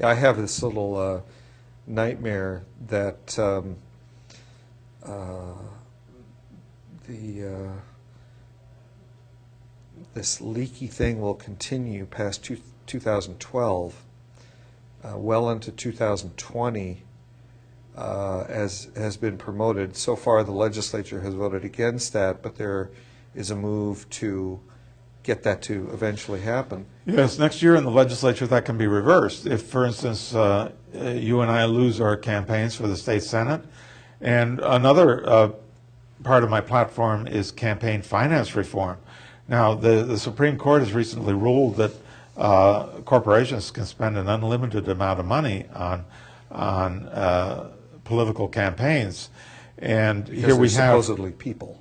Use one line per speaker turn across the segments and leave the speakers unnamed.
Yeah, I have this little nightmare that this leaky thing will continue past 2012, well into 2020, as has been promoted. So far, the legislature has voted against that, but there is a move to get that to eventually happen.
Yes, next year in the legislature that can be reversed. If, for instance, you and I lose our campaigns for the state senate, and another part of my platform is campaign finance reform. Now, the Supreme Court has recently ruled that corporations can spend an unlimited amount of money on political campaigns, and
Because
here we have
supposedly people.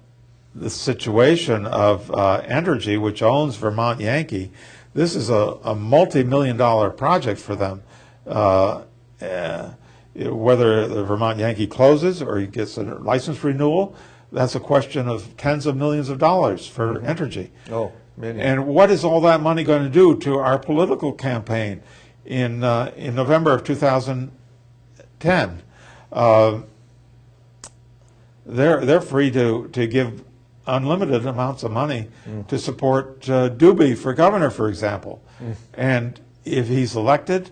The situation of Entergy, which owns Vermont Yankee. This is a multi-million-dollar project for them. Whether the Vermont Yankee closes or he gets a license renewal, that's a question of tens of millions of dollars for Entergy.
Oh, many.
And what is all that money going to do to our political campaign in November of 2010? They're free to give unlimited amounts of money to support Dubie for governor, for example. And if he's elected,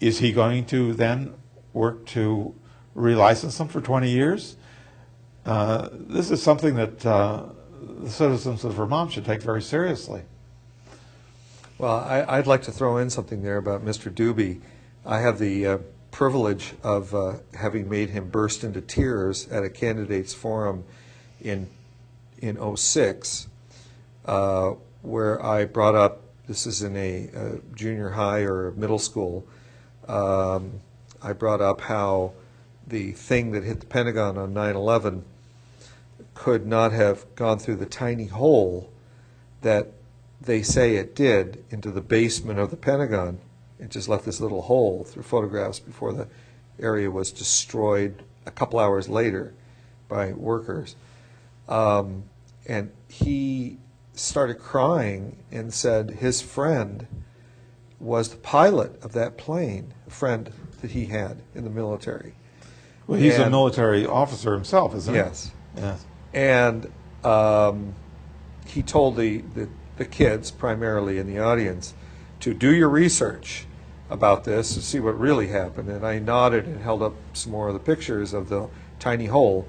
is he going to then work to relicense them for 20 years? This is something that the citizens of Vermont should take very seriously.
Well, I'd like to throw in something there about Mr. Dubie. I have the privilege of having made him burst into tears at a candidates forum in 06, where I brought up, this is in a junior high or middle school, I brought up how the thing that hit the Pentagon on 9/11 could not have gone through the tiny hole that they say it did into the basement of the Pentagon. It just left this little hole through photographs before the area was destroyed a couple hours later by workers. And he started crying and said his friend was the pilot of that plane, a friend that he had in the military.
Well, he's a military officer himself, isn't he?
Yes.
Yes.
And he told the kids, primarily in the audience, to do your research about this to see what really happened. And I nodded and held up some more of the pictures of the tiny hole.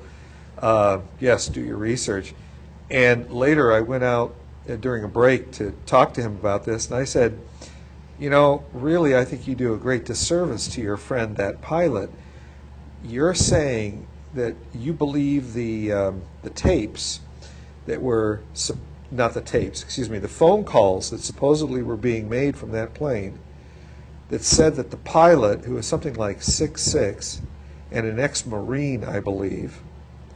Yes, do your research. And later I went out during a break to talk to him about this, and I said, you know, really I think you do a great disservice to your friend, that pilot. You're saying that you believe the tapes that were, not the tapes, excuse me, the phone calls that supposedly were being made from that plane that said that the pilot, who was something like 6'6", and an ex-Marine, I believe,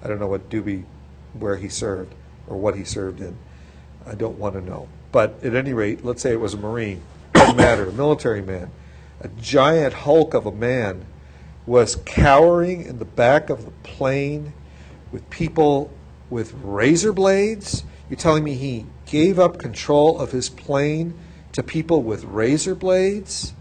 I don't know what Dubie, where he served or what he served in, I don't want to know. But at any rate, let's say it was a Marine, doesn't matter, a military man, a giant hulk of a man was cowering in the back of the plane with people with razor blades. You're telling me he gave up control of his plane to people with razor blades?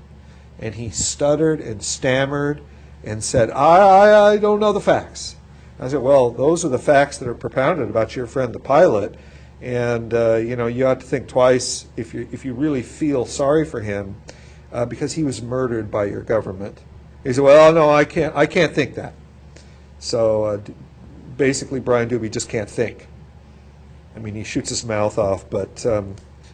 And he stuttered and stammered and said, I don't know the facts. I said, well, those are the facts that are propounded about your friend the pilot, and you know, you ought to think twice if you really feel sorry for him, because he was murdered by your government. He said, well, no, I can't think that. So basically, Brian Dubie just can't think. I mean, he shoots his mouth off, but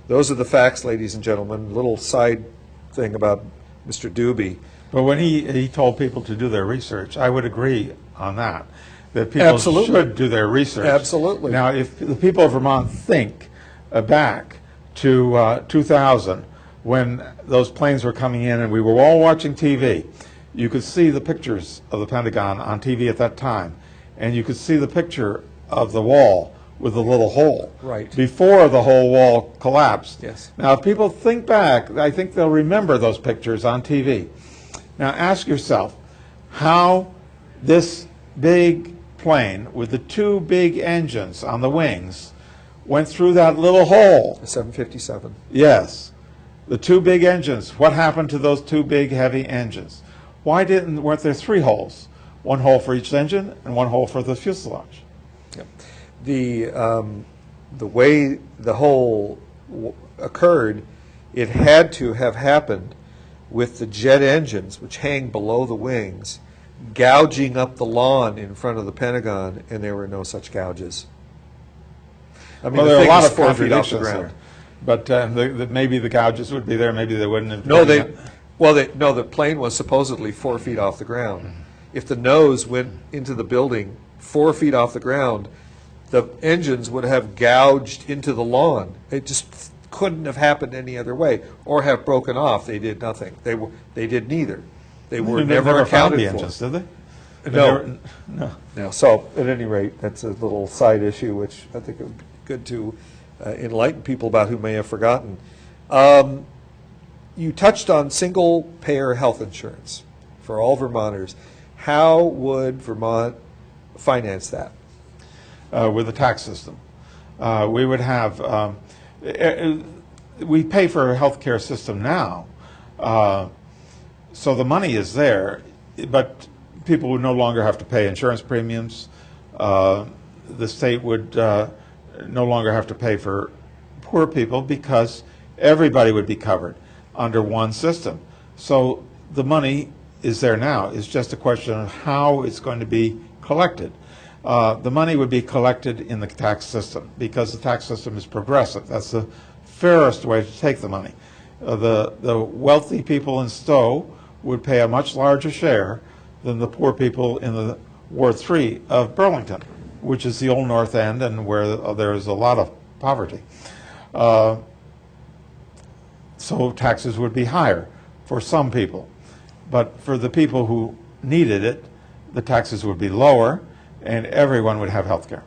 those are the facts, ladies and gentlemen. Little side thing about Mr. Dubie.
But when he told people to do their research, I would agree on that people
Absolutely.
should do their research.
Absolutely.
Now, if the people of Vermont think back to 2000, when those planes were coming in and we were all watching TV, you could see the pictures of the Pentagon on TV at that time, and you could see the picture of the wall with the little hole.
Right.
Before the whole wall collapsed.
Yes.
Now, if people think back, I think they'll remember those pictures on TV. Now, ask yourself how this big plane with the two big engines on the wings went through that little hole.
The 757.
Yes. The two big engines, what happened to those two big heavy engines? Weren't there 3 holes? 1 hole for each engine and 1 hole for the fuselage.
Yep. The way the hole occurred, it had to have happened with the jet engines, which hang below the wings, gouging up the lawn in front of the Pentagon, and there were no such gouges. I mean,
Well,
the
there are a
thing
lot
was
of
4 feet off the
contradictions
ground.
there. But maybe the gouges would be there, maybe they wouldn't have.
No, the plane was supposedly 4 feet off the ground. If the nose went into the building 4 feet off the ground, the engines would have gouged into the lawn. It just couldn't have happened any other way, or have broken off. They did nothing. They did neither. They were never
found
accounted
the
for.
engines, did they?
No.
No.
No. So at any rate, that's a little side issue, which I think it would be good to enlighten people about who may have forgotten. You touched on single-payer health insurance for all Vermonters. How would Vermont finance that?
With the tax system. We would have, we pay for a health care system now, so the money is there, but people would no longer have to pay insurance premiums. The state would no longer have to pay for poor people because everybody would be covered under one system. So the money is there now. It's just a question of how it's going to be collected. The money would be collected in the tax system because the tax system is progressive. That's the fairest way to take the money. The wealthy people in Stowe would pay a much larger share than the poor people in the Ward 3 of Burlington, which is the old North End and where there is a lot of poverty. So taxes would be higher for some people. But for the people who needed it, the taxes would be lower and everyone would have health care.